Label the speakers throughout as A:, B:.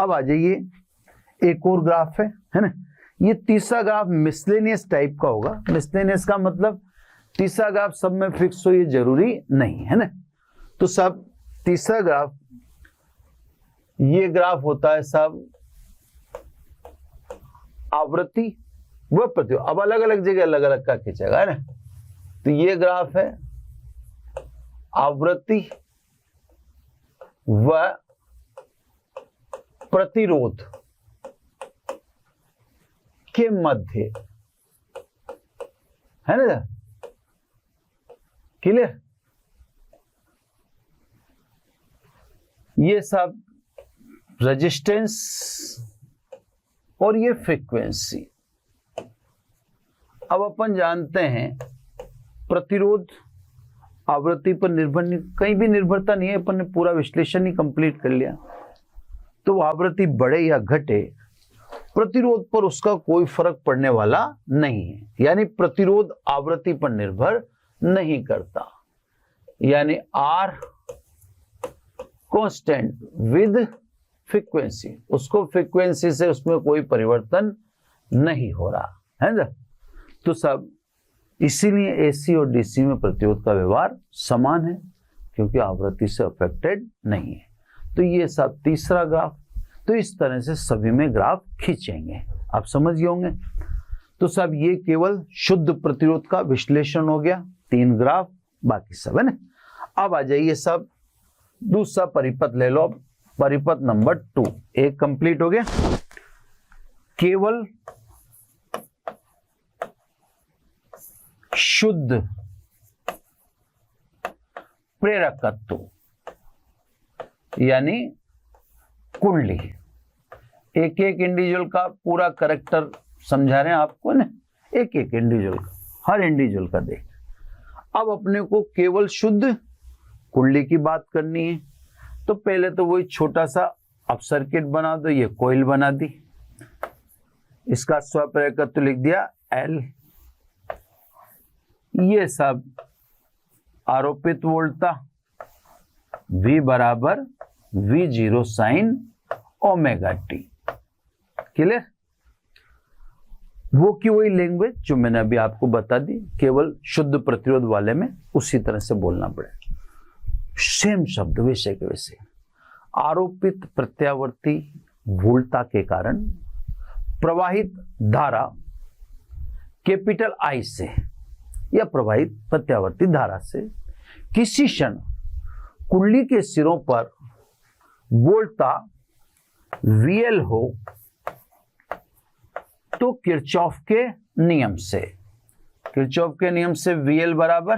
A: अब आ जाइए, एक और ग्राफ है ना। ये तीसरा ग्राफ मिसलेनियस टाइप का होगा। मिसलेनियस का मतलब तीसरा ग्राफ सब में फिक्स हो ये जरूरी नहीं है ना। तो सब तीसरा ग्राफ, ये ग्राफ होता है सब आवृत्ति व प्रतिरोध। अब अलग अलग जगह अलग अलग का खींचेगा है ना। तो ये ग्राफ है आवृत्ति व प्रतिरोध के मध्य है ना, क्लियर। ये सब रेजिस्टेंस और ये फ्रीक्वेंसी। अब अपन जानते हैं प्रतिरोध आवृत्ति पर निर्भर नहीं, कहीं भी निर्भरता नहीं है। अपन ने पूरा विश्लेषण ही कंप्लीट कर लिया। तो आवृत्ति बढ़े या घटे, प्रतिरोध पर उसका कोई फर्क पड़ने वाला नहीं है। यानी प्रतिरोध आवृत्ति पर निर्भर नहीं करता। यानी आर कांस्टेंट विद फ्रीक्वेंसी, उसको फ्रीक्वेंसी से उसमें कोई परिवर्तन नहीं हो रहा है ना। तो सब इसीलिए एसी और डीसी में प्रतिरोध का व्यवहार समान है, क्योंकि आवृत्ति से अफेक्टेड नहीं है। तो ये सब तीसरा ग्राफ। तो इस तरह से सभी में ग्राफ खींचेंगे, आप समझ गए होंगे। तो सब ये केवल शुद्ध प्रतिरोध का विश्लेषण हो गया, 3 ग्राफ, बाकी सब है ना। अब आ जाइए सब दूसरा परिपथ ले लो। परिपथ नंबर 2 एक कंप्लीट हो गया। केवल शुद्ध प्रेरकत्व यानी कुंडली। एक एक इंडिविजुअल का पूरा कैरेक्टर समझा रहे हैं आपको ना, एक एक इंडिविजुअल का, हर इंडिविजुअल का देख। अब अपने को केवल शुद्ध कुंडली की बात करनी है। तो पहले तो वही छोटा सा अब सर्किट बना दो, ये कोइल बना दी, इसका स्वप्रेरकत्व लिख दिया L। ये सब आरोपित वोल्टता V बराबर V0 sign omega T. Clear. वो की वही लैंग्वेज जो मैंने अभी आपको बता दी, केवल शुद्ध प्रतिरोध वाले में उसी तरह से बोलना पड़े, सेम शब्द विषय के वैसे। आरोपित प्रत्यावर्ती वोल्टता के कारण प्रवाहित धारा कैपिटल I से या प्रवाहित प्रत्यावर्ती धारा से किसी क्षण कुंडली के सिरों पर वोल्टता VL हो तो किरचॉफ के नियम से VL बराबर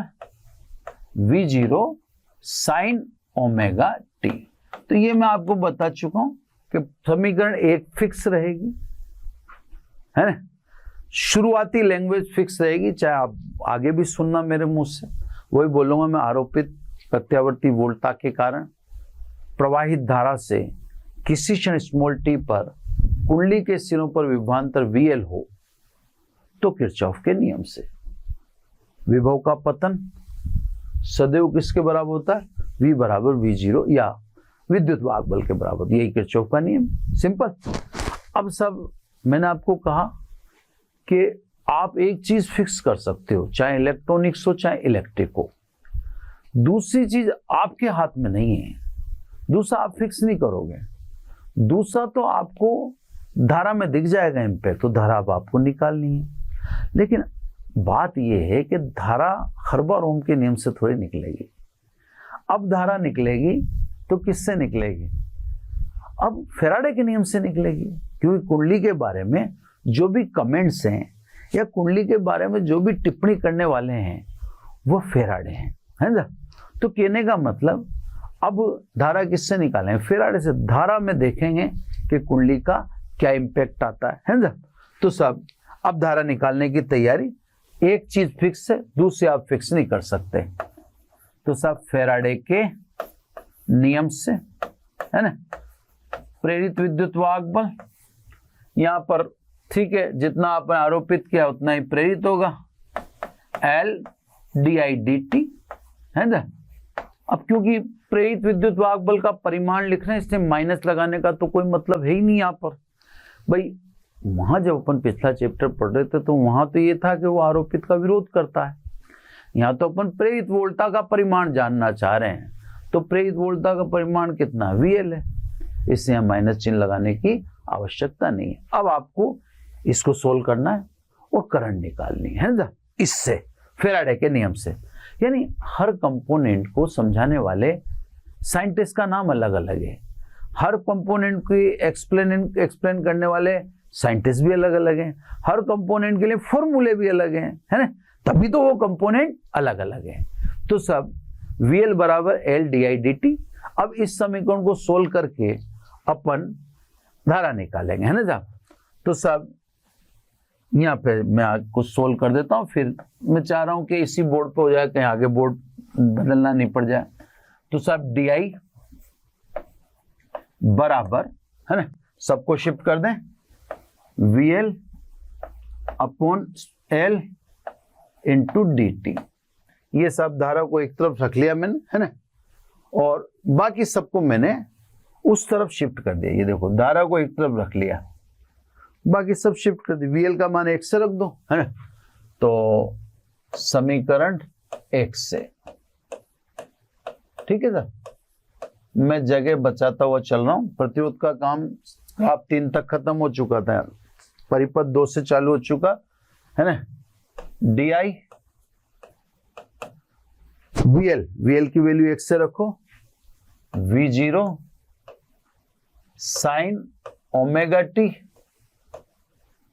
A: V0 साइन ओमेगा टी। तो ये मैं आपको बता चुका हूं कि समीकरण 1 फिक्स रहेगी, है ना। शुरुआती लैंग्वेज फिक्स रहेगी, चाहे आप आगे भी सुनना मेरे मुंह से, वही बोलूंगा मैं। आरोपित प्रत्यावर्ती वोल्टता के कारण प्रवाहित धारा से किसी क्षण स्मॉल टी पर कुंडली के सिरों पर विभवांतर VL हो तो किरचॉफ के नियम से विभव का पतन सदैव किसके बराबर होता है, V बराबर V0 या विद्युत वाहक बल के बराबर। यही किरचॉफ का नियम, सिंपल। अब सब मैंने आपको कहा कि आप एक चीज फिक्स कर सकते हो, चाहे इलेक्ट्रॉनिक्स हो चाहे इलेक्ट्रिक हो। दूसरी चीज आपके हाथ में नहीं है, दूसरा आप फिक्स नहीं करोगे। दूसरा तो आपको धारा में दिख जाएगा इम्पैक्ट, तो धारा अब आपको निकालनी है। लेकिन बात यह है कि धारा हर्बर ओम के नियम से थोड़ी निकलेगी। अब धारा निकलेगी तो किससे निकलेगी, अब फैराडे के नियम से निकलेगी। क्योंकि कुंडली के बारे में जो भी कमेंट्स हैं या कुंडली के बारे में जो भी टिप्पणी करने वाले हैं वो फैराडे हैं, है ना। तो कहने का मतलब अब धारा किससे निकालें, फैराडे से। धारा में देखेंगे कि कुंडली का क्या इंपैक्ट आता है ना। तो सब अब धारा निकालने की तैयारी। एक चीज फिक्स है, दूसरी आप फिक्स नहीं कर सकते। तो सब फैराडे के नियम से, है ना। प्रेरित विद्युत वाहक बल यहां पर ठीक है, जितना आपने आरोपित किया उतना ही प्रेरित होगा, L di dt, है ना। अब क्योंकि प्रेरित विद्युत वाहक बल का परिमाण लिख रहे हैं, इसलिए माइनस लगाने का तो कोई मतलब है ही नहीं यहाँ पर। भाई वहां जब अपन पिछला चैप्टर पढ़ रहे थे तो वहां तो ये था कि वो आरोपित का विरोध करता है, यहाँ तो अपन प्रेरित वोल्टा का परिमाण जानना चाह रहे हैं। तो प्रेरित वोल्टा का परिमाण कितना, VL है, इससे यहाँ माइनस चिन्ह लगाने की आवश्यकता नहीं है। अब आपको इसको सोल्व करना है और करंट निकालनी है ना, इससे फैराडे के नियम से। यानी हर कंपोनेंट को समझाने वाले साइंटिस्ट का नाम अलग अलग है, हर कंपोनेंट की एक्सप्लेन करने वाले साइंटिस्ट भी अलग अलग हैं, हर कंपोनेंट के लिए फॉर्मूले भी अलग हैं, है ना, तभी तो वो कंपोनेंट अलग अलग हैं। तो सब VL बराबर L di/dt। अब इस समीकरण को सोल्व करके अपन धारा निकालेंगे, है ना साहब। तो सब यहाँ पे मैं आपको सोल्व कर देता हूँ, फिर मैं चाह रहा हूँ कि इसी बोर्ड पे हो जाए, कहीं आगे बोर्ड बदलना नहीं पड़ जाए। तो सब DI बराबर, है ना, सबको शिफ्ट कर दें, VL upon L into dt। ये सब धारा को एक तरफ रख लिया मैंने, है ना, और बाकी सबको मैंने उस तरफ शिफ्ट कर दिया। ये देखो धारा को एक तरफ रख लिया, बाकी सब शिफ्ट कर दी। VL का मान 1 से रख दो, है ना, तो समीकरण 1 से, ठीक है सर। मैं जगह बचाता हुआ चल रहा हूं, प्रतिरोध का काम आप 3 तक खत्म हो चुका था, परिपथ 2 से चालू हो चुका, है ना। DI VL की वैल्यू 1 से रखो, V0 साइन ओमेगा टी,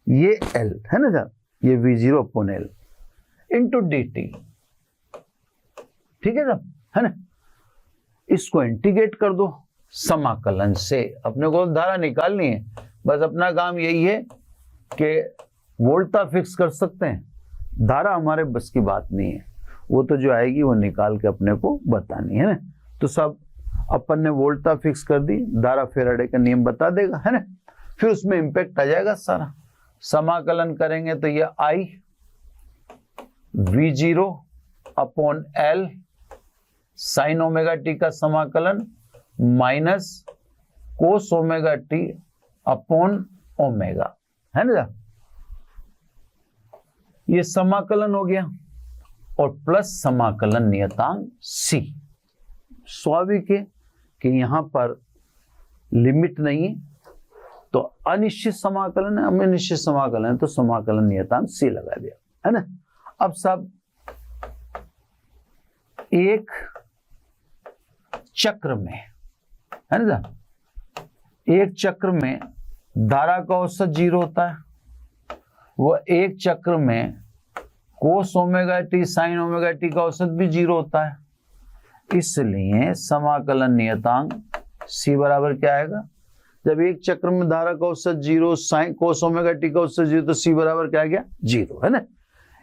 A: ये L है ना सर, ये V0 upon L into dt, ठीक है सर, है ना। इसको इंटीग्रेट कर दो समाकलन से, अपने को धारा निकालनी है, बस अपना काम यही है कि वोल्टा फिक्स कर सकते हैं, धारा हमारे बस की बात नहीं है, वो तो जो आएगी वो निकाल के अपने को बतानी है ना। तो सब अपन ने वोल्टा फिक्स कर दी, धारा फैराडे का नियम बता देगा, है ना, फिर उसमें इंपैक्ट आ जाएगा सारा। समाकलन करेंगे तो ये I V0 upon L sign omega T का समाकलन minus cos omega T upon omega, है ना। ये समाकलन हो गया, और प्लस समाकलन नियतांक C। स्वाभाविक है कि यहां पर लिमिट नहीं है, तो अनिश्चित समाकलन है, हमें निश्चित समाकलन है, तो समाकलन नियतांक C लगा दिया, है ना। अब सब एक चक्र में, है ना, एक चक्र में धारा का औसत 0 होता है, वह एक चक्र में कोस omega T sign omega T का औसत भी 0 होता है। इसलिए समाकलन नियतांक C बराबर क्या आएगा, जब एक चक्र में धारा का औसत 0, साइन कोस ओमेगा टी का औसत 0, तो C बराबर क्या आ गया, 0, है ना।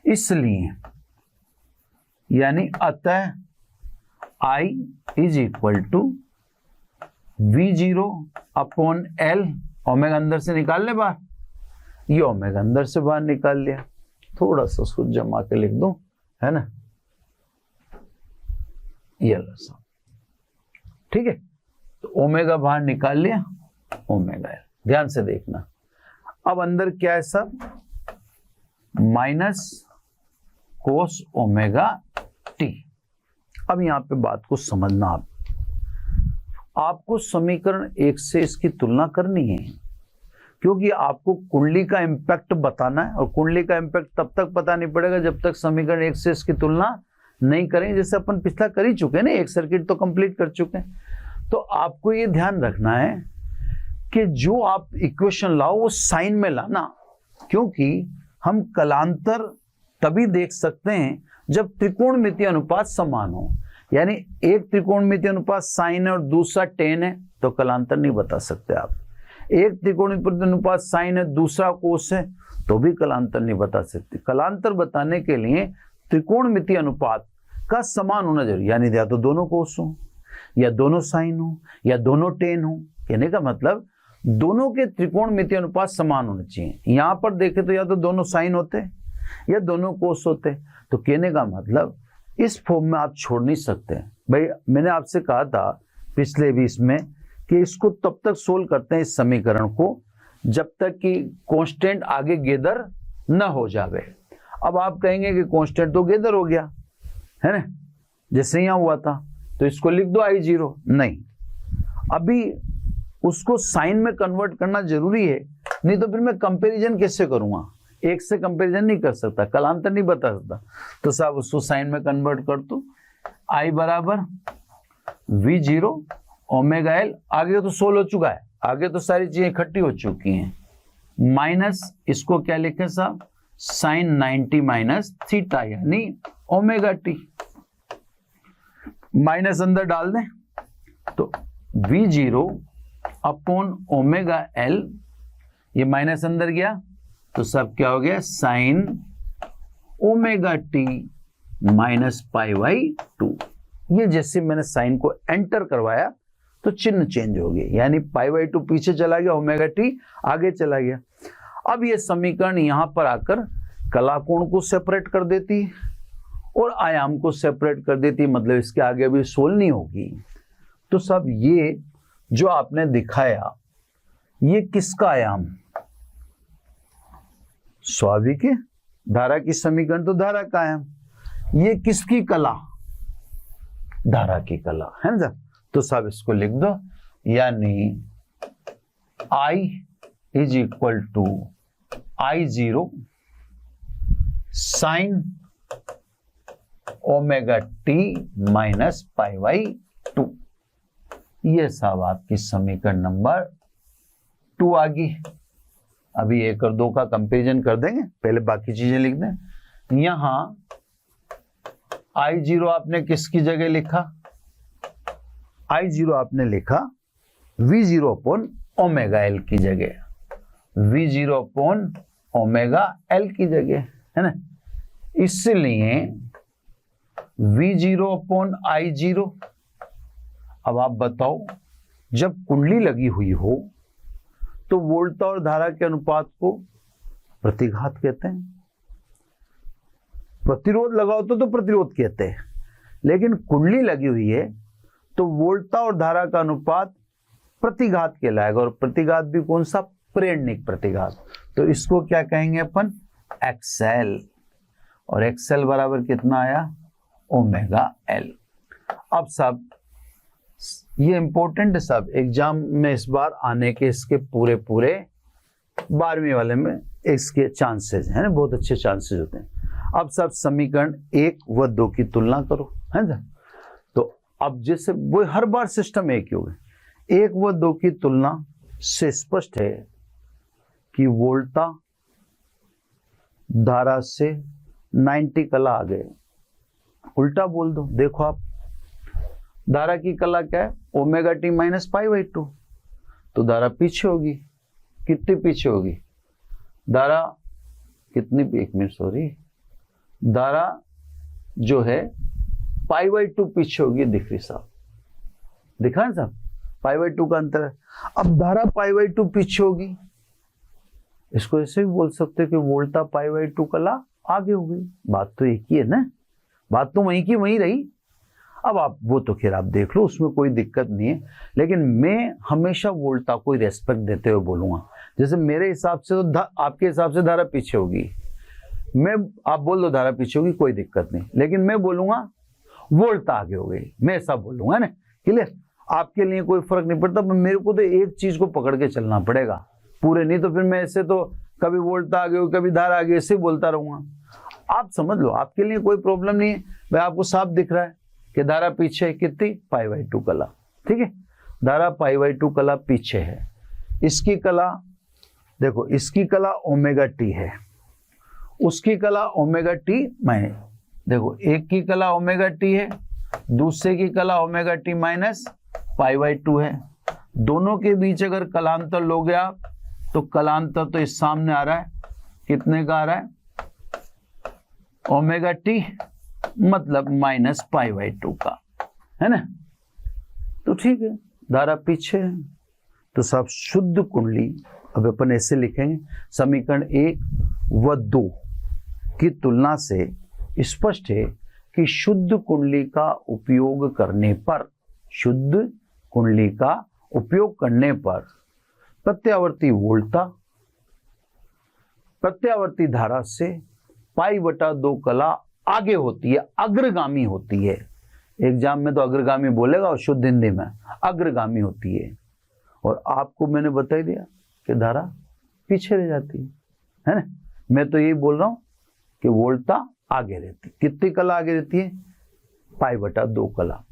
A: इसलिए यानी अतः I is equal to V0 upon L, omega अंदर से निकाल ले बाहर, ये ओमेगा अंदर से बाहर निकाल लिया, थोड़ा सा उसको जमा के लिख दूं, है ना, ये लो, ठीक है। तो ओमेगा बाहर निकाल लिया, ओमेगा L, ध्यान से देखना। अब अंदर क्या है सब, माइनस कोस ओमेगा टी। अब यहां पे बात को समझना, आपको समीकरण 1 से इसकी तुलना करनी है, क्योंकि आपको कुंडली का इंपैक्ट बताना है, और कुंडली का इंपैक्ट तब तक पता नहीं पड़ेगा जब तक समीकरण 1 से इसकी तुलना नहीं करेंगे, जैसे अपन पिछला कर ही चुके हैं ना, एक सर्किट तो कंप्लीट कर चुके हैं। तो आपको ये ध्यान रखना है कि जो आप इक्वेशन लाओ वो साइन में लाना, क्योंकि हम कलांतर तभी देख सकते हैं जब त्रिकोणमितीय अनुपात समान हो। यानी एक त्रिकोणमितीय अनुपात साइन है और दूसरा टेन है, तो कलांतर नहीं बता सकते आप। एक त्रिकोणमितीय अनुपात साइन है, दूसरा कोस है, तो भी कलांतर नहीं बता सकते। कलांतर बताने के लिए त्रिकोणमितीय अनुपात का समान होना जरूरी, यानी या तो दोनों कोस हो, या दोनों साइन हो, या दोनों टेन हो। कहने का मतलब दोनों के त्रिकोणमितीय अनुपात समान होने चाहिए। यहां पर देखें तो या तो दोनों साइन होते या दोनों कोस होते। तो कहने का मतलब इस फॉर्म में आप छोड़ नहीं सकते, भाई मैंने आपसे कहा था पिछले भी इसमें कि इसको तब तक सोल्व करते हैं इस समीकरण को जब तक कि कांस्टेंट आगे गेदर न हो जावे। अब आप कहेंगे कि कांस्टेंट तो गेदर हो गया है ना, जैसे यहां हुआ था, तो इसको लिख दो I0। नहीं, अभी उसको साइन में कन्वर्ट करना जरूरी है, नहीं तो फिर मैं कंपैरिजन कैसे करूंगा, एक से कंपैरिजन नहीं कर सकता, कलांतर नहीं बता सकता। तो साहब उसको साइन में कन्वर्ट कर दो। I बराबर V0 ओमेगा L, आगे तो सोल्व हो चुका है, आगे तो सारी चीजें इकट्ठी हो चुकी हैं, माइनस इसको क्या लिखे साहब, साइन 90 माइनस थीटा यानी ओमेगा टी, माइनस अंदर डाल दें तो V0 अपॉन ओमेगा L, ये माइनस अंदर गया तो सब क्या हो गया, sign omega T minus pi by 2। ये जैसे मैंने साइन को एंटर करवाया तो चिन्ह चेंज हो गया, यानी पाई बाई 2 पीछे चला गया, ओमेगा टी आगे चला गया। अब ये समीकरण यहां पर आकर कलाकोण को सेपरेट कर देती है और आयाम को सेपरेट कर देती है, मतलब इसके आगे भी सोल्व नहीं होगी। तो सब ये जो आपने दिखाया ये किसका आयाम, स्वाभाविक है, धारा की समीकरण तो धारा का आयाम, ये किसकी कला, धारा की कला है ना। तो सब इसको लिख दो, यानी I is equal to I0 sine omega T minus pi by 2। ये सब आपकी समीकरण नंबर 2 आ गई। अभी 1 और 2 का कंपैरिजन कर देंगे, पहले बाकी चीजें लिख दें। यहां I0 आपने किसकी जगह लिखा, I0 आपने लिखा V0 अपॉन ओमेगा L की जगह, V0 अपॉन ओमेगा L की जगह है ना। इसलिए V0 अपॉन I0। अब आप बताओ, जब कुंडली लगी हुई हो तो वोल्टता और धारा के अनुपात को प्रतिघात कहते हैं, प्रतिरोध लगाओ तो प्रतिरोध कहते हैं, लेकिन कुंडली लगी हुई है तो वोल्टता और धारा का अनुपात प्रतिघात कहलाएगा, और प्रतिघात भी कौन सा, प्रेरणिक प्रतिघात। तो इसको क्या कहेंगे अपन, XL, और XL बराबर कितना आया, ओमेगा L। अब सब ये इंपॉर्टेंट है सब, एग्जाम में इस बार आने के इसके पूरे 12वीं वाले में इसके चांसेस हैं, बहुत अच्छे चांसेस होते हैं। अब सब समीकरण 1 व 2 की तुलना करो, है ना। तो अब जैसे वो हर बार सिस्टम एक ही हो गए, 1 व 2 की तुलना से स्पष्ट है कि वोल्टता धारा से 90 कला आ गए। उल्टा बोल दो, देखो आप, धारा की कला क्या है, omega T minus pi by 2, तो धारा पीछे होगी, कितनी पीछे होगी धारा, कितनी, 1 मिनट सॉरी, धारा जो है पाई बाई 2 पीछे होगी, दिख रही साहब, दिखा है साहब, पाई बाई 2 का अंतर है। अब धारा पाई बाई 2 पीछे होगी, इसको ऐसे भी बोल सकते हैं कि वोल्टा पाई बाई 2 कला आगे हो गई। बात तो एक ही है ना, बात तो वहीं की वहीं रही। अब आप वो तो खैर आप देख लो, उसमें कोई दिक्कत नहीं है, लेकिन मैं हमेशा वोल्टा को रेस्पेक्ट देते हुए बोलूंगा। जैसे मेरे हिसाब से तो आपके हिसाब से धारा पीछे होगी, मैं, आप बोल दो धारा पीछे होगी, कोई दिक्कत नहीं, लेकिन मैं बोलूंगा वोल्टा आगे हो गई, मैं ऐसा बोलूंगा ना, क्लियर। आपके लिए कोई फर्क नहीं पड़ता, पर मेरे को तो एक चीज को पकड़ के चलना पड़ेगा पूरे, नहीं तो फिर मैं ऐसे तो कभी वोल्टा आगे हो कभी धारा आगे, ऐसे बोलता रहूंगा। आप समझ लो, आपके लिए कोई प्रॉब्लम नहीं है। भाई आपको साफ दिख रहा है कि धारा पीछे कितनी, पाई बाई 2 कला, ठीक है, धारा पाई बाई 2 कला पीछे है। इसकी कला देखो, इसकी कला ओमेगा टी है, उसकी कला ओमेगा टी माइनस, देखो एक की कला ओमेगा टी है, दूसरे की कला omega T minus pi by 2 है। दोनों के बीच अगर कलांतर लोगे आप, तो कलांतर तो इस सामने आ रहा है, कितने का आ रहा है, ओमेगा टी मतलब माइनस पाई बाई 2 का, है ना। तो ठीक है, धारा पीछे है, तो सब शुद्ध कुंडली। अब अपन ऐसे लिखेंगे, समीकरण 1 व 2 की तुलना से स्पष्ट है कि शुद्ध कुंडली का उपयोग करने पर, शुद्ध कुंडली का उपयोग करने पर प्रत्यावर्ती वोल्टता प्रत्यावर्ती धारा से π/2 कला आगे होती है, अग्रगामी होती है। एग्जाम में तो अग्रगामी बोलेगा और शुद्ध हिंदी में अग्रगामी होती है। और आपको मैंने बता ही दिया कि धारा पीछे रह जाती है ना। मैं तो यही बोल रहा हूं कि वोल्टता आगे रहती। कितनी कला आगे रहती है? π/2 कला।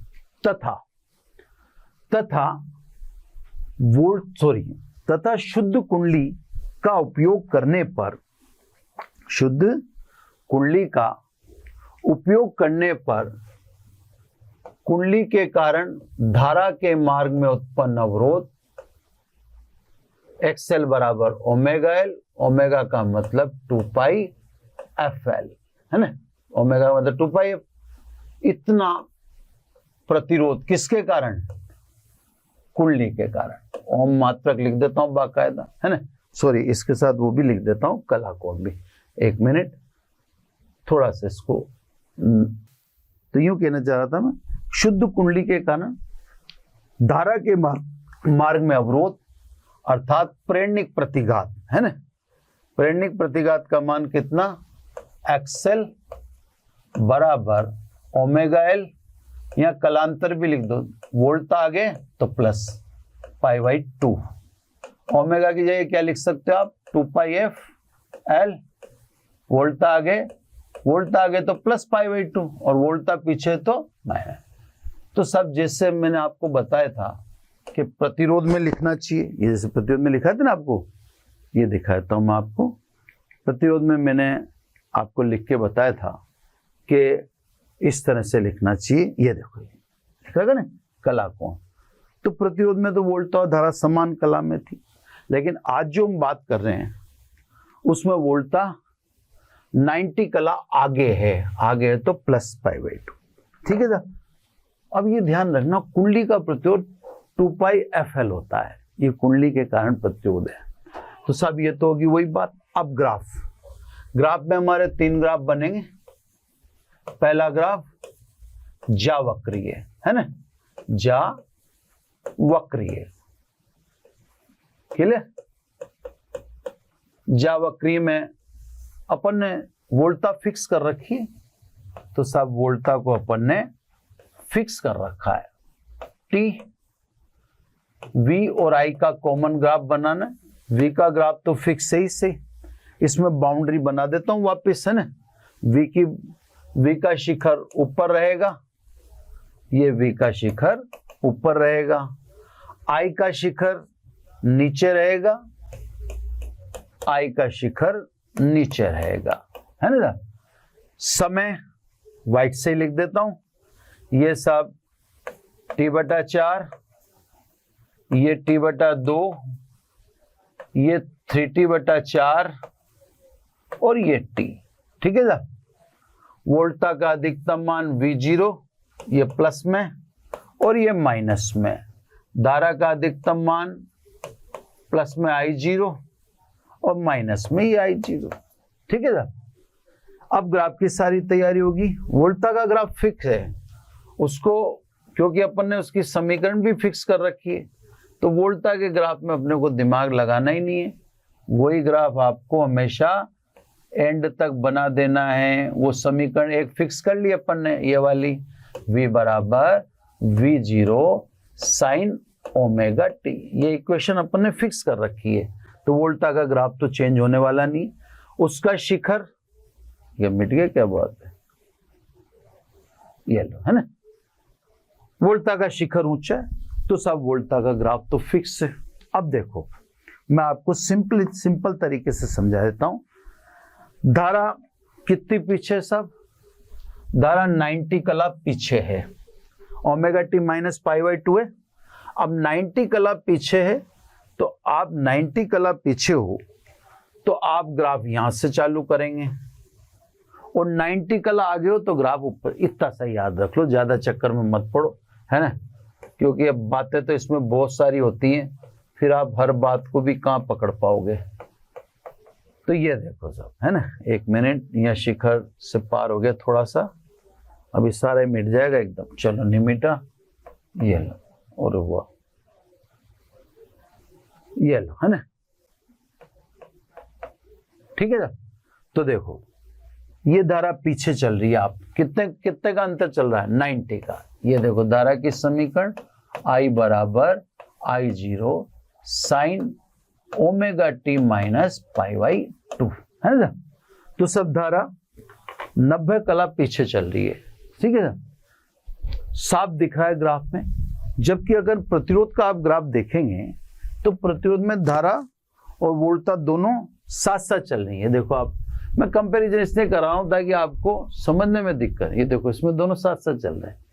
A: तथा शुद्ध कुंडली का उपयोग करने पर, शुद्ध कुंडली का उपयोग करने पर कुंडली के कारण धारा के मार्ग में उत्पन्न अवरोध XL बराबर ω/L, ओमेगा का मतलब 2πfL है ना, ओमेगा का मतलब 2πf। इतना प्रतिरोध किसके कारण? कुंडली के कारण। ओम मात्रक लिख देता हूं बाकायदा, है ना। सॉरी, इसके साथ वो भी लिख देता हूं, कला कोड भी। एक मिनट, थोड़ा सा इसको, तो यूं कहना चाह रहा था मैं, शुद्ध कुंडली के कारण धारा के मार्ग में अवरोध अर्थात प्रेरणिक प्रतिघात, है ना। प्रेरणिक प्रतिघात का मान कितना? XL बराबर ω/L, या कलांतर भी लिख दो, वोल्टता आगे तो प्लस π/2। ओमेगा की जगह क्या लिख सकते हो आप? 2πfL। वोल्टता आगे तो प्लस π/2 और वोल्टता पीछे तो माइनस। तो सब जैसे मैंने आपको बताया था कि प्रतिरोध में लिखना चाहिए, ये जैसे प्रतिरोध में लिखा था ना आपको, ये दिखाता हूं मैं आपको। प्रतिरोध में मैंने आपको लिख के बताया था कि इस तरह से लिखना चाहिए। ये देखो, ये लिखा ना कला कोण। तो प्रतिरोध में तो वोल्टता और धारा समान कला में थी, लेकिन आज जो हम बात कर रहे हैं उसमें वोल्टता 90 कला आगे है तो प्लस π/2, ठीक है सर। अब ये ध्यान रखना, कुंडली का प्रतिरोध 2πfL होता है, ये कुंडली के कारण प्रतिरोध है। तो सब ये तो होगी वही बात। अब ग्राफ में हमारे 3 ग्राफ बनेंगे। पहला ग्राफ जा वक्रीय है ना, जा वक्रीय, क्लियर। जा वक्रीय में अपन ने वोल्टता फिक्स कर रखी है, तो सब वोल्टता को अपन ने फिक्स कर रखा है। टी V और I का कॉमन ग्राफ बनाना। V का ग्राफ तो फिक्स है ही सही, इसमें बाउंड्री बना देता हूं वापस, है ना। V का शिखर ऊपर रहेगा, ये V का शिखर ऊपर रहेगा, I का शिखर नीचे रहेगा, I का शिखर नीचे रहेगा, है ना। समय व्हाइट से लिख देता हूं, ये सब T/4, ये T/2, ये 3T/4 और ये T, ठीक है सर। वोल्टता का अधिकतम मान V0, ये प्लस में और ये माइनस में। धारा का अधिकतम मान प्लस में I0 और माइनस में ये I0, ठीक है सर। अब ग्राफ की सारी तैयारी होगी। वोल्टता का ग्राफ फिक्स है, उसको क्योंकि अपन ने उसकी समीकरण भी फिक्स कर रखी है, तो वोल्टता के ग्राफ में अपने को दिमाग लगाना ही नहीं है। वही ग्राफ आपको हमेशा एंड तक बना देना है। वो समीकरण एक फिक्स कर ली अपन ने, ये वाली V बराबर V0 sin ω/t, ये इक्वेशन अपन ने फिक्स कर रखी है। तो वोल्टता का ग्राफ तो चेंज होने वाला नहीं। उसका शिखर, ये मिट गया, क्या बात है, ये लो, है ना। वोल्टता का शिखर ऊंचा है, तो सब वोल्टता का ग्राफ तो फिक्स है। अब देखो, मैं आपको सिंपल तरीके से समझा देता हूं। धारा कितनी पीछे? सब धारा 90 कला पीछे है, ω/t माइनस π/2 है। अब 90 कला पीछे है, तो आप 90 कला पीछे हो तो आप ग्राफ यहां से चालू करेंगे, और 90 कला आगे हो तो ग्राफ ऊपर। इतना सा याद रख लो, ज्यादा चक्कर में मत पड़ो, है ना, क्योंकि अब बातें तो इसमें बहुत सारी होती हैं, फिर आप हर बात को भी कहां पकड़ पाओगे। तो ये देखो सब, है ना। एक मिनट, यह शिखर से पार हो गया थोड़ा सा, अभी सारा मिट जाएगा एकदम। चलो नहीं मिटा, ये लो, और हुआ ये लो, है ना, ठीक है ना। तो देखो ये धारा पीछे चल रही है, आप कितने का अंतर चल रहा है, 90 का। ये देखो धारा की समीकरण I बराबर I0 sine omega T minus π/2, है ना। तो सब धारा 90 कला पीछे चल रही है, ठीक है ना, साफ दिख रहा है ग्राफ में। जबकि अगर प्रतिरोध का आप ग्राफ देखेंगे तो प्रतिरोध में धारा और वोल्टता दोनों साथ साथ चल रही है। देखो आप, मैं कंपैरिजन इसलिए कर रहा हूं ताकि आपको समझने में दिक्कत। ये देखो इसमें दोनों साथ साथ चल रहे हैं।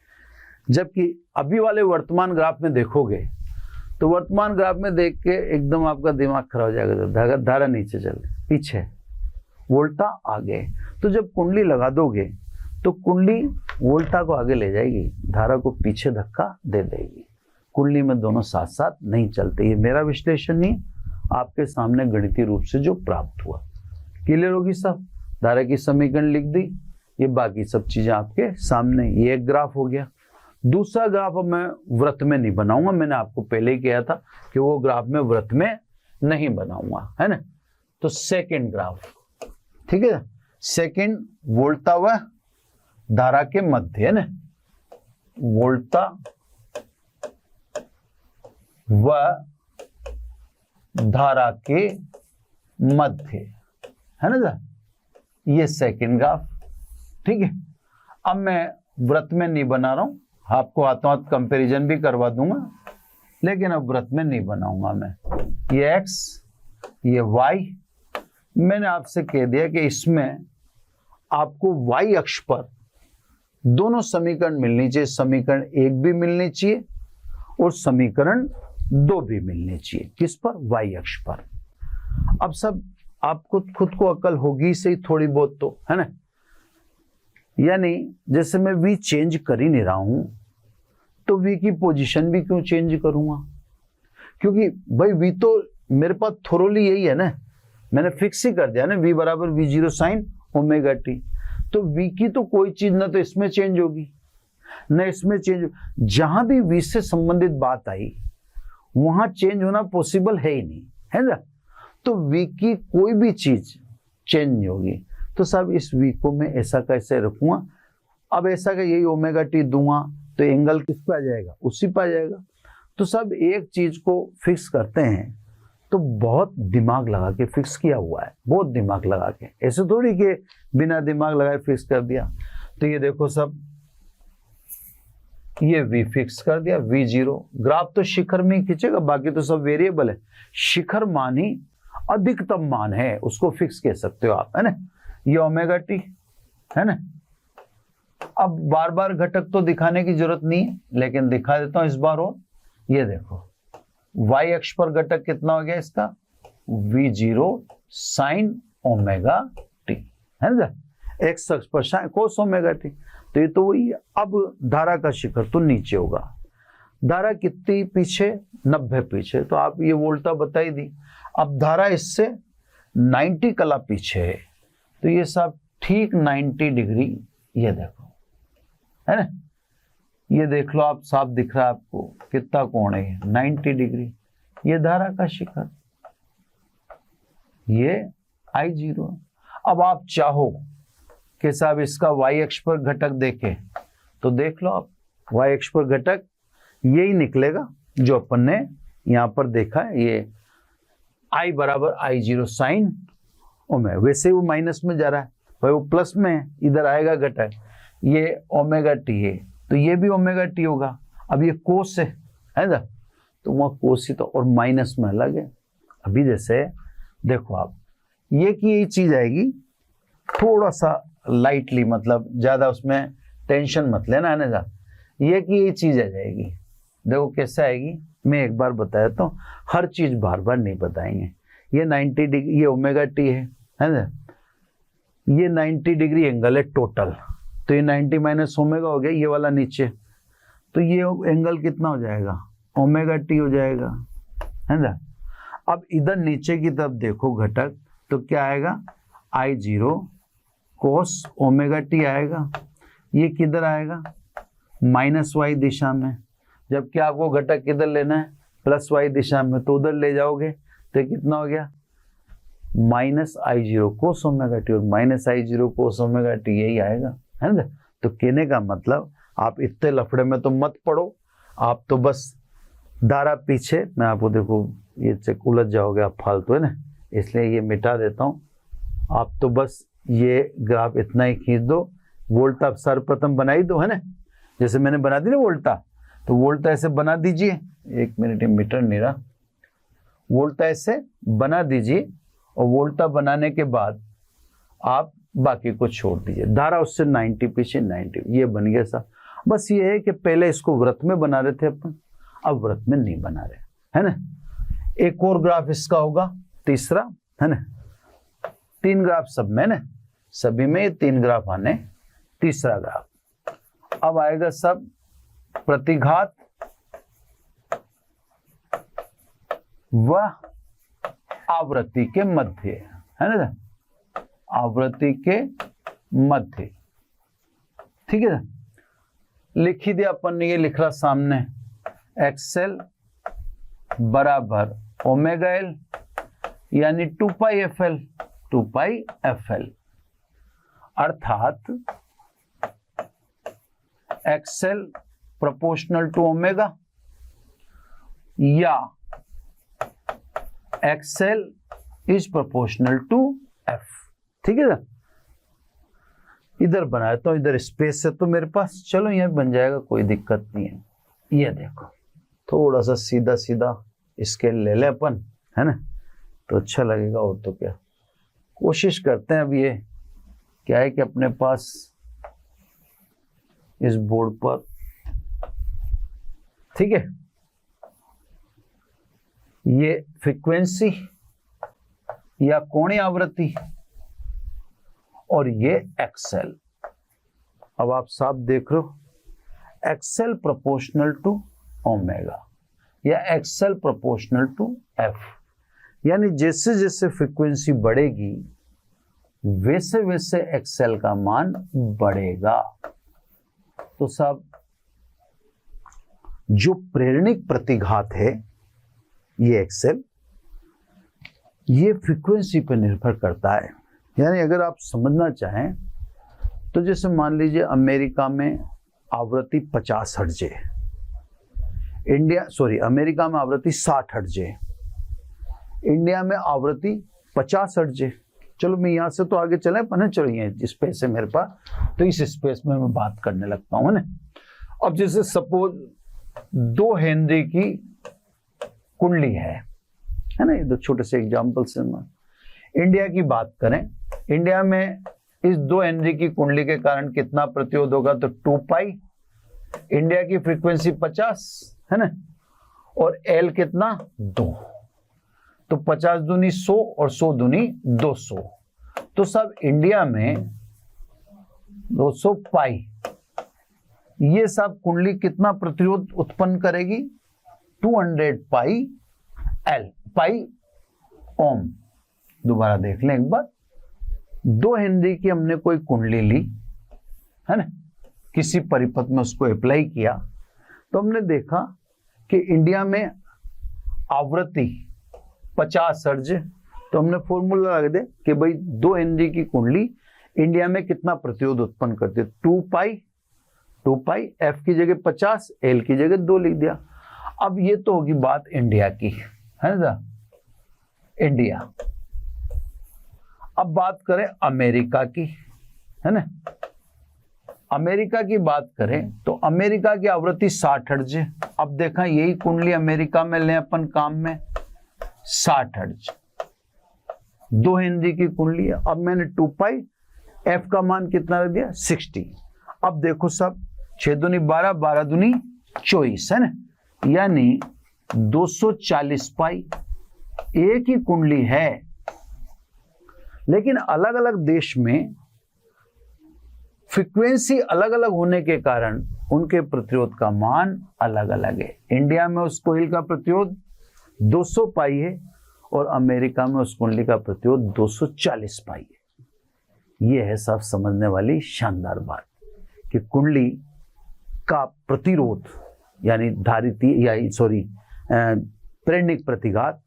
A: जबकि अभी वाले वर्तमान ग्राफ में देखोगे तो वर्तमान ग्राफ में देख के एकदम आपका दिमाग खराब हो जाएगा। धारा नीचे चल रही, पीछे वोल्टा आगे। तो जब कुंडली लगा दोगे तो कुंडली वोल्टा को आगे ले जाएगी, धारा को पीछे धक्का दे देगी। कुंडली में दोनों साथ साथ नहीं चलते। ये मेरा विश्लेषण नहीं, आपके सामने गणितीय रूप से जो प्राप्त हुआ। क्लियर होगी सब। धारा की समीकरण लिख दी, ये बाकी सब चीजें आपके सामने। ये एक ग्राफ हो गया। दूसरा ग्राफ अब मैं वृत्त में नहीं बनाऊंगा, मैंने आपको पहले ही कहा था कि वो ग्राफ में वृत्त में नहीं बनाऊंगा, है ना। तो सेकंड ग्राफ, ठीक है, सेकंड वोल्टा व धारा के मध्य, है ना, वोल्टा व धारा के मध्य, है ना सर, ये सेकंड ग्राफ, ठीक है। अब मैं वृत्त में नहीं बना रहा हूं, आपको हाथों हाथ कंपैरिजन भी करवा दूंगा, लेकिन अब वृत्त में नहीं बनाऊंगा मैं। ये x, ये y, मैंने आपसे कह दिया कि इसमें आपको y अक्ष पर दोनों समीकरण मिलनी चाहिए। समीकरण 1 भी मिलनी चाहिए और समीकरण 2 भी मिलनी चाहिए। किस पर, y अक्ष पर। अब सब आपको खुद को अकल होगी सही थोड़ी बहुत तो, है ना। यानी जैसे मैं v चेंज कर ही नहीं रहा हूं तो v की पोजीशन भी क्यों चेंज करूंगा, क्योंकि भाई v तो मेरे पास थोरोली यही है ना, मैंने फिक्स ही कर दिया ना, v बराबर v0 साइन ओमेगा टी। तो v की तो कोई चीज ना तो इसमें चेंज होगी ना इसमें चेंज। जहां भी v से संबंधित बात आई वहां चेंज होना पॉसिबल है ही नहीं, है ना। तो v की कोई भी चीज चेंज नहीं होगी। तो साहब इस v को मैं ऐसा कैसे रखूंगा, अब ऐसा का यही ओमेगा टी दूंगा तो एंगल किस पे आ जाएगा, उसी पे आ जाएगा। तो सब एक चीज को फिक्स करते हैं तो बहुत दिमाग लगा के फिक्स किया हुआ है, बहुत दिमाग लगा के, ऐसे थोड़ी कि बिना दिमाग लगाए फिक्स कर दिया। तो ये देखो सब, ये v फिक्स कर दिया, v0। ग्राफ तो शिखर में ही खींचेगा, बाकी तो सब वेरिएबल है। शिखर मान ही अधिकतम मान है, उसको फिक्स कह सकते हो आप, है ना। ये ओमेगा टी, है ना। अब बार बार घटक तो दिखाने की जरूरत नहीं है, लेकिन दिखा देता हूं इस बार। और ये देखो y अक्ष पर घटक कितना हो गया इसका, v0 साइन ओमेगा टी, है ना। x अक्ष पर कोस ओमेगा टी, तो ये तो वही। अब धारा का शिखर तो नीचे होगा। धारा कितनी पीछे, 90 पीछे, तो आप ये वोल्टा बता ही दी। अब धारा इससे 90 कला पीछे है, तो ये सब ठीक 90 डिग्री, ये देखो, है ना, ये देख लो आप, साफ दिख रहा है आपको कितना कोण है, 90 डिग्री। ये धारा का शिखर, ये I0। अब आप चाहो कि साहब इसका y अक्ष पर घटक देखे तो देख लो आप, y अक्ष पर घटक यही निकलेगा जो अपन ने यहां पर देखा है। ये I बराबर I0 साइन ओमेगा, वैसे वो माइनस में जा रहा है भाई, वो प्लस में इधर आएगा घटक, ये ओमेगा टी है तो ये भी ओमेगा टी होगा। अब ये कोस है ना, तो वह कोस ही तो, और माइनस में अलग है। अभी जैसे देखो आप, ये की यही चीज आएगी, थोड़ा सा लाइटली, मतलब ज्यादा उसमें टेंशन मत लेना, है ना। ये की यही चीज आ जाएगी, देखो कैसे आएगी, मैं एक बार बता देता हूँ, हर चीज बार बार नहीं बताएंगे। ये 90 डिग्री, ये ओमेगा टी है ना, ये 90 डिग्री एंगल है टोटल, तो ये 90 माइनस ओमेगा हो गया, ये वाला नीचे, तो ये एंगल कितना हो जाएगा, ओमेगा टी हो जाएगा, है ना। अब इधर नीचे की तरफ देखो घटक, तो क्या आएगा, I0 कोस ओमेगा टी आएगा। ये किधर आएगा, -y दिशा में, जबकि आपको घटक किधर लेना है, +y दिशा में, तो उधर ले जाओगे तो ये कितना हो गया, -I0 cos ω t, और -I0 cos ω t यही आएगा, है ना। तो कहने का मतलब आप इतने लफड़े में तो मत पड़ो, आप तो बस धारा पीछे, मैं आपको देखो ये चेक उलझ जाओगे आप फालतू, है ना, इसलिए ये मिटा देता हूँ। आप तो बस ये ग्राफ इतना ही खींच दो, वोल्टा सर्वप्रथम बना ही दो, है ना, जैसे मैंने बना दी ना वोल्टा, तो वोल्टा ऐसे बना दीजिए, 1 मिनट मीटर नहीं रहा, वोल्टा ऐसे बना दीजिए, और वोल्टा बनाने के बाद आप बाकी को छोड़ दीजिए, धारा उससे 90 पीछे 90, ये बन गया साहब। बस ये है कि पहले इसको वृत्त में बना रहे थे अपन, अब वृत्त में नहीं बना रहे, है ना। एक और ग्राफ इसका होगा, तीसरा, है ना, 3 ग्राफ सब में ना, सभी में 3 ग्राफ आने, तीसरा ग्राफ अब आएगा सब प्रतिघात व आवृत्ति के मध्य, है ना, आवृत्ति के मध्य, ठीक है ना। लिख ही दिया अपन ने, ये लिख रहा सामने, एक्सएल बराबर ओमेगा एल यानी 2πfl, 2πfl, अर्थात एक्सएल प्रोपोर्शनल टू ओमेगा या XL is proportional to F, ठीक है ना। इधर बनाया तो इधर स्पेस है तो मेरे पास, चलो यह बन जाएगा, कोई दिक्कत नहीं है। ये देखो थोड़ा सा सीधा सीधा स्केल ले ले अपन, है ना, तो अच्छा लगेगा। और तो क्या, कोशिश करते हैं। अब ये क्या है कि अपने पास इस बोर्ड पर, ठीक है, ये फ्रीक्वेंसी या कोणीय आवृत्ति और ये एक्सएल। अब आप साफ देख रहे हो, एक्सएल प्रोपोर्शनल टू ओमेगा या एक्सएल प्रोपोर्शनल टू एफ, यानी जैसे जैसे फ्रीक्वेंसी बढ़ेगी वैसे वैसे एक्सएल का मान बढ़ेगा। तो साहब जो प्रेरणिक प्रतिघात है ये एक्सएल, ये फ्रीक्वेंसी पर निर्भर करता है। यानी अगर आप समझना चाहें तो जैसे मान लीजिए अमेरिका में आवृत्ति 50 हर्ट्ज है, अमेरिका में आवृत्ति 60 हर्ट्ज है, इंडिया में आवृत्ति 50 हर्ट्ज है। चलो मैं यहां से तो आगे चले पर, चलो ये स्पेस है मेरे पास, तो इस स्पेस में मैं बात करने लगता हूं ना। अब जैसे सपोज 2 हेनरी की कुंडली है ना, ये दो छोटे से एग्जाम्पल से इंडिया की बात करें, इंडिया में इस 2 हेनरी की कुंडली के कारण कितना प्रतिरोध होगा, तो 2 पाई, इंडिया की फ्रीक्वेंसी 50 है ना, और एल कितना 2, तो 50 दूनी 100 और 100 दूनी 200, तो सब इंडिया में 200 पाई, ये सब कुंडली कितना प्रतिरोध उत्पन्न करेगी, 200 पाई एल, पाई ओम। दोबारा देख लें एक बार, 2 हेनरी की हमने कोई कुंडली ली है ना, किसी परिपथ में उसको अप्लाई किया, तो हमने देखा कि इंडिया में आवृत्ति 50 हर्ट्ज, तो हमने फॉर्मूला लगा दे कि भाई 2 हेनरी की कुंडली इंडिया में कितना प्रतिरोध उत्पन्न करती है, 2 पाई, एफ की जगह 50, एल की जगह 2 लिख दिया। अब ये तो होगी बात इंडिया की, है ना, इंडिया। अब बात करें अमेरिका की, है ना, अमेरिका की बात करें तो अमेरिका की आवृत्ति 60 हर्ट्ज है। अब देखा यही कुंडली अमेरिका में लें अपन काम में, 60 हर्ट्ज, 2 हेनरी की कुंडली है। अब मैंने 2 पाई, एफ का मान कितना रख दिया 60। अब देखो सब 6 दूनी 12, 12 दूनी 24, है ना, यानी 240 पाई एक ही कुंडली है, लेकिन अलग अलग देश में फ्रीक्वेंसी अलग अलग होने के कारण उनके प्रतिरोध का मान अलग अलग है। इंडिया में उस कोयल का प्रतिरोध 200 पाई है और अमेरिका में उस कुंडली का प्रतिरोध 240 पाई है। यह है सब समझने वाली शानदार बात कि कुंडली का प्रतिरोध यानी धारिती या प्रेरणिक प्रतिघात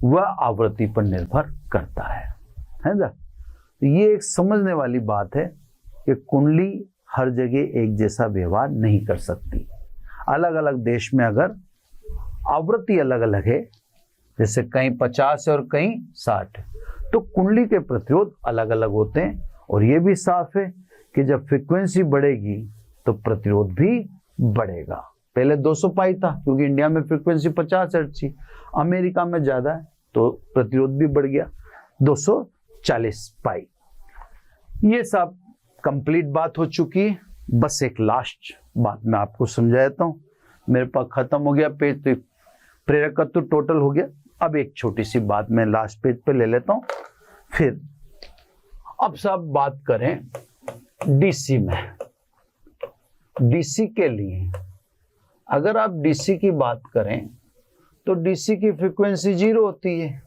A: वह आवृत्ति पर निर्भर करता है ना। ये एक समझने वाली बात है कि कुंडली हर जगह एक जैसा व्यवहार नहीं कर सकती। अलग अलग देश में अगर आवृत्ति अलग अलग है, जैसे कहीं 50 है और कहीं 60, तो कुंडली के प्रतिरोध अलग अलग होते हैं। और ये भी साफ है कि जब फ्रीक्वेंसी बढ़ेगी तो प्रतिरोध भी बढ़ेगा। पहले 200 पाई था क्योंकि इंडिया में फ्रीक्वेंसी 50 हर्ट्ज थी, अमेरिका में ज्यादा है तो प्रतिरोध भी बढ़ गया 240 पाई। ये सब कंप्लीट बात हो चुकी है। बस एक लास्ट बात मैं आपको समझा देता हूं। मेरे पास खत्म हो गया पेज, तो प्रेरकत्व तो टोटल हो गया। अब एक छोटी सी बात मैं लास्ट पेज पे ले लेता हूं, फिर अब सब बात करें डीसी में। डीसी के लिए अगर आप डीसी की बात करें तो डीसी की फ्रीक्वेंसी 0 होती है,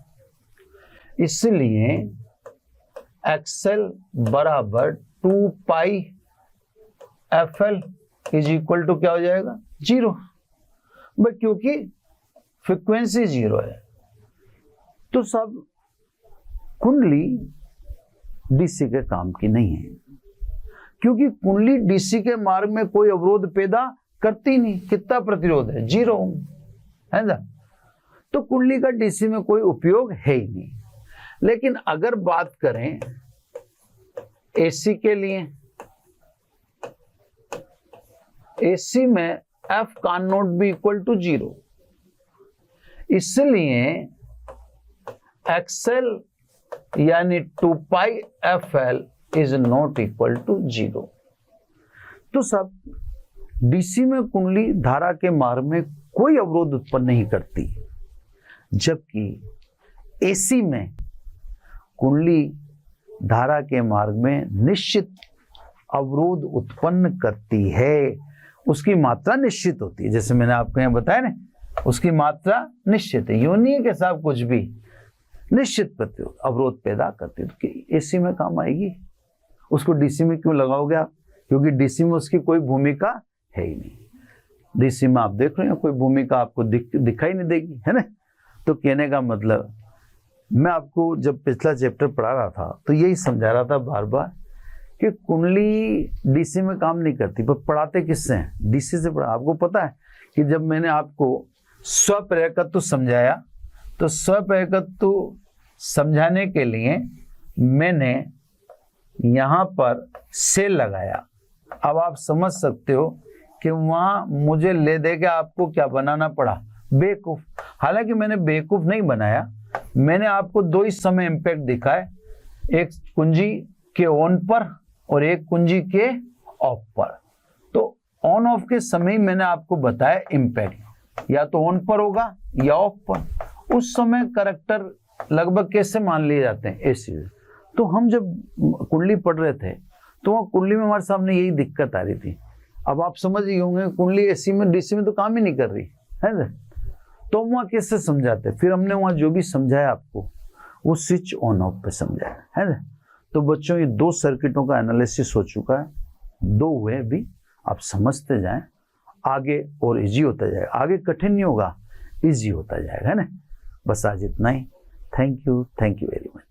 A: इसलिए एक्सएल बराबर 2 पाई एफएल इज इक्वल टू क्या हो जाएगा 0। बट क्योंकि फ्रीक्वेंसी 0 है तो सब कुंडली डीसी के काम की नहीं है, क्योंकि कुंडली डीसी के मार्ग में कोई अवरोध पैदा करती नहीं। कितना प्रतिरोध है 0 है ना, तो कुंडली का डीसी में कोई उपयोग है ही नहीं। लेकिन अगर बात करें एसी के लिए, एसी में F can not be equal to 0, इसलिए एक्सएल यानी 2 pi F L is not equal to 0। तो सब डीसी में कुंडली धारा के मार्ग में कोई अवरोध उत्पन्न नहीं करती, जबकि एसी में कुंडली धारा के मार्ग में निश्चित अवरोध उत्पन्न करती है। उसकी मात्रा निश्चित होती है, जैसे मैंने आपको यहाँ बताया ना, उसकी मात्रा निश्चित है। यूं नहीं है कि साहब कुछ भी, निश्चित प्रतिरोध अवरोध पैदा करती है। तो एसी में काम आएगी, उसको डीसी में क्यों लगाओगे आप? क्योंकि डीसी में उसकी कोई भूमिका है ही नहीं। डीसी में आप देख रहे हो कोई भूमिका आपको दिखाई नहीं देगी, है ना। तो कहने का मतलब, मैं आपको जब पिछला चैप्टर पढ़ा रहा था तो यही समझा रहा था बार बार कि कुंडली डीसी में काम नहीं करती, पर पढ़ाते किससे हैं? डीसी से पढ़ा। आपको पता है कि जब मैंने आपको स्वप्रेरकत्व समझाया तो स्वप्रेरकत्व समझाने के लिए मैंने यहाँ पर सेल लगाया। अब आप समझ सकते हो कि वहाँ मुझे ले दे के आपको क्या बनाना पड़ा, बेवकूफ। हालांकि मैंने बेवकूफ नहीं बनाया, मैंने आपको 2 ही समय इम्पैक्ट दिखाए, एक कुंजी के ऑन पर और एक कुंजी के ऑफ पर। तो ऑन ऑफ के समय मैंने आपको बताया इम्पैक्ट या तो ऑन पर होगा या ऑफ पर। उस समय करैक्टर लगभग कैसे मान लिए जाते हैं, एसी। तो हम जब कुंडली पढ़ रहे थे तो वहाँ कुंडली में हमारे सामने यही दिक्कत आ रही थी। अब आप समझ गए होंगे कुंडली एसी में डीसी में तो काम ही नहीं कर रही है ना, तो वहाँ कैसे समझाते? फिर हमने वहाँ जो भी समझाया आपको वो स्विच ऑन ऑफ पे समझाया है ना। तो बच्चों ये 2 सर्किटों का एनालिसिस हो चुका है, 2 हुए भी, आप समझते जाएं, आगे और इजी होता जाएगा। आगे कठिन नहीं होगा, इजी होता जाएगा, है ना। बस आज इतना ही। Thank you very much.